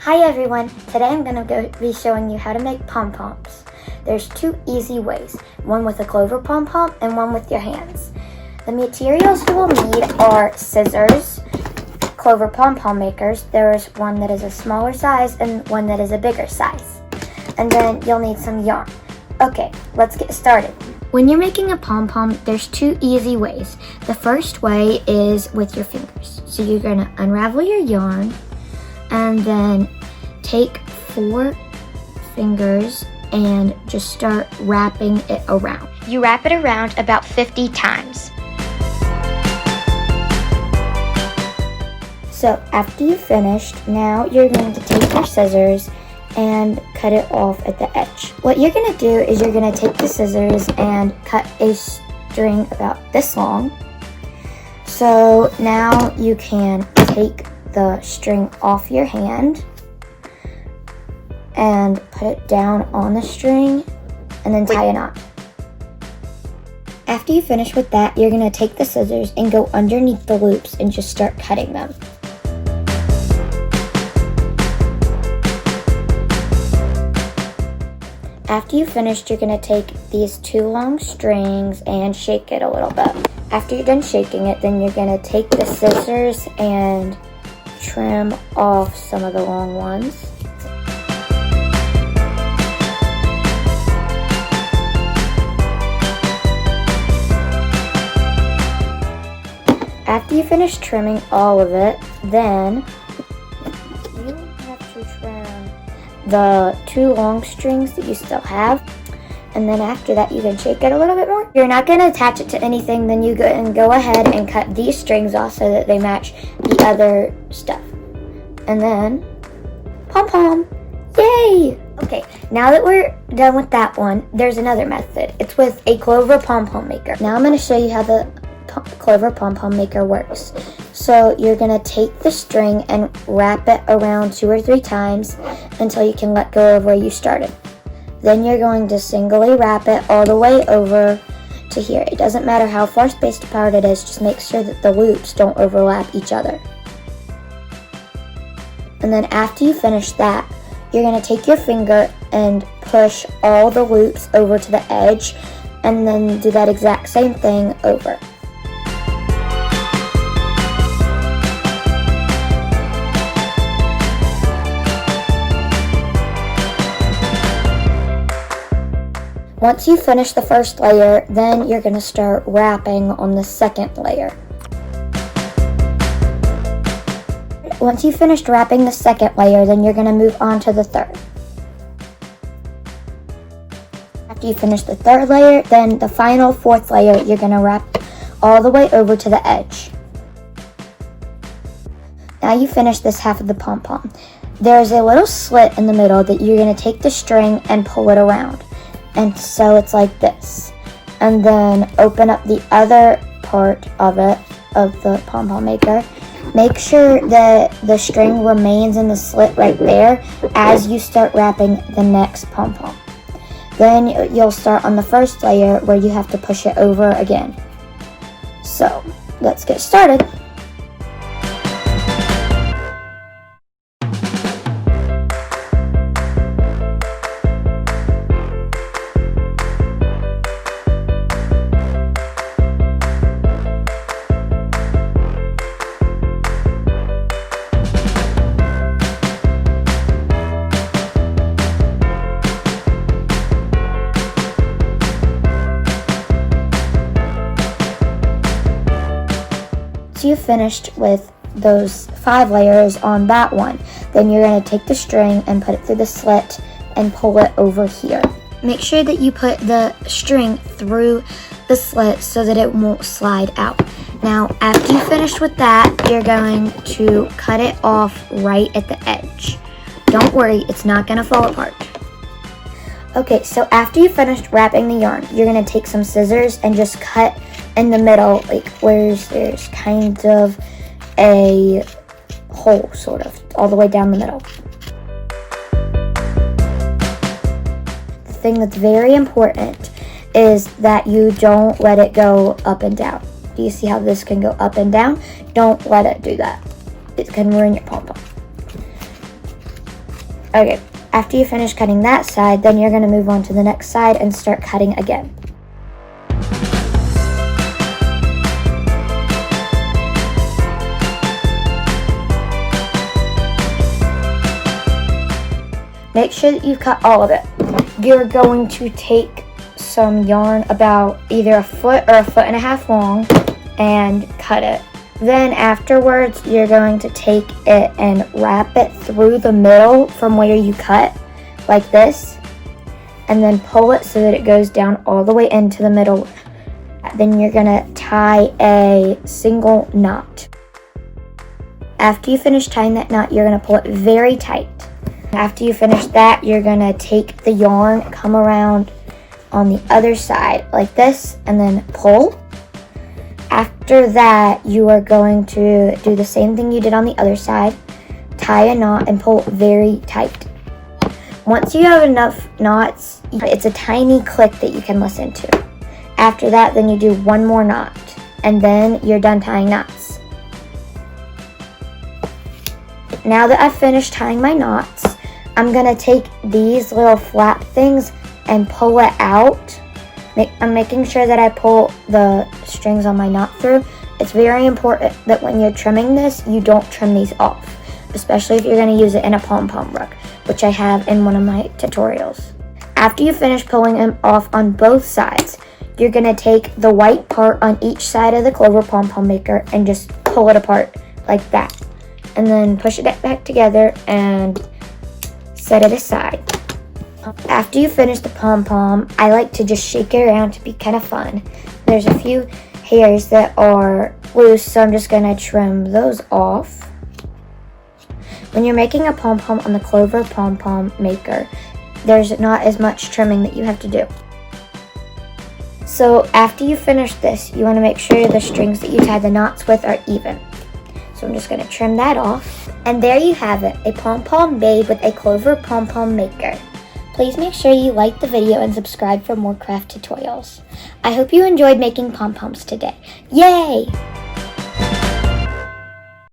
Hi everyone, today I'm going to be showing you how to make pom poms. There's two easy ways, one with a clover pom pom and one with your hands. The materials you will need are scissors, clover pom pom makers. There's one that is a smaller size and one that is a bigger size. And then you'll need some yarn. Okay, let's get started. When you're making a pom pom, there's two easy ways. The first way is with your fingers. So you're going to unravel your yarn and then take 4 fingers and just start wrapping it around. You wrap it around about 50 times. So after you've finished, now you're going to take your scissors and cut it off at the edge. What you're going to do is you're going to take the scissors and cut a string about this long. So now you can take the string off your hand and put it down on the string and then tie a knot. After you finish with that, you're going to take the scissors and go underneath the loops and just start cutting them. After you finished, you're going to take these 2 long strings and shake it a little bit. After you're done shaking it, then you're going to take the scissors and trim off some of the long ones. After you finish trimming all of it, then you have to trim the 2 long strings that you still have. And then after that, you can shake it a little bit more. If you're not going to attach it to anything, then you go ahead and cut these strings off so that they match the other stuff. And then, pom pom, yay! Okay, now that we're done with that one, there's another method. It's with a clover pom pom maker. Now I'm going to show you how the clover pom pom maker works. So you're going to take the string and wrap it around 2 or 3 times until you can let go of where you started. Then you're going to singly wrap it all the way over to here. It doesn't matter how far spaced apart it is, just make sure that the loops don't overlap each other. And then after you finish that, you're going to take your finger and push all the loops over to the edge and then do that exact same thing over. Once you finish the first layer, then you're going to start wrapping on the second layer. Once you've finished wrapping the second layer, then you're going to move on to the third. After you finish the third layer, then the final 4th layer, you're going to wrap all the way over to the edge. Now you finish this half of the pom pom. There's a little slit in the middle that you're going to take the string and pull it around. And so it's like this. And then open up the other part of it, of the pom pom maker. Make sure that the string remains in the slit right there as you start wrapping the next pom pom. Then you'll start on the first layer where you have to push it over again. So let's get started. You finished with those 5 layers on that one, then you're going to take the string and put it through the slit and pull it over here. Make sure that you put the string through the slit so that it won't slide out. Now after you finish with that, you're going to cut it off right at the edge. Don't worry, it's not going to fall apart. Okay, so after you finished wrapping the yarn, you're going to take some scissors and just cut in the middle, like where there's kind of a hole, sort of, all the way down the middle. The thing that's very important is that you don't let it go up and down. Do you see how this can go up and down? Don't let it do that. It can ruin your pom pom. Okay, after you finish cutting that side, then you're going to move on to the next side and start cutting again. Make sure that you cut all of it. You're going to take some yarn about either a foot or a foot and a half long and cut it. Then afterwards, you're going to take it and wrap it through the middle from where you cut, like this, and then pull it so that it goes down all the way into the middle. Then you're gonna tie a single knot. After you finish tying that knot, you're gonna pull it very tight. After you finish that, you're gonna take the yarn, come around on the other side like this, and then pull. After that, you are going to do the same thing you did on the other side, tie a knot and pull very tight. Once you have enough knots, it's a tiny click that you can listen to. After that, then you do one more knot, and then you're done tying knots. Now that I've finished tying my knots, I'm gonna take these little flap things and pull it out. I'm making sure that I pull the strings on my knot through. It's very important that when you're trimming this, you don't trim these off, especially if you're gonna use it in a pom-pom rug, which I have in one of my tutorials. After you finish pulling them off on both sides, you're gonna take the white part on each side of the clover pom-pom maker and just pull it apart like that. And then push it back together and set it aside. After you finish the pom-pom, I like to just shake it around to be kind of fun. There's a few hairs that are loose, so I'm just gonna trim those off. When you're making a pom-pom on the clover pom-pom maker, there's not as much trimming that you have to do. So after you finish this, you wanna make sure the strings that you tie the knots with are even. So I'm just gonna trim that off. And there you have it, a pom-pom made with a clover pom-pom maker. Please make sure you like the video and subscribe for more craft tutorials. I hope you enjoyed making pom-poms today. Yay!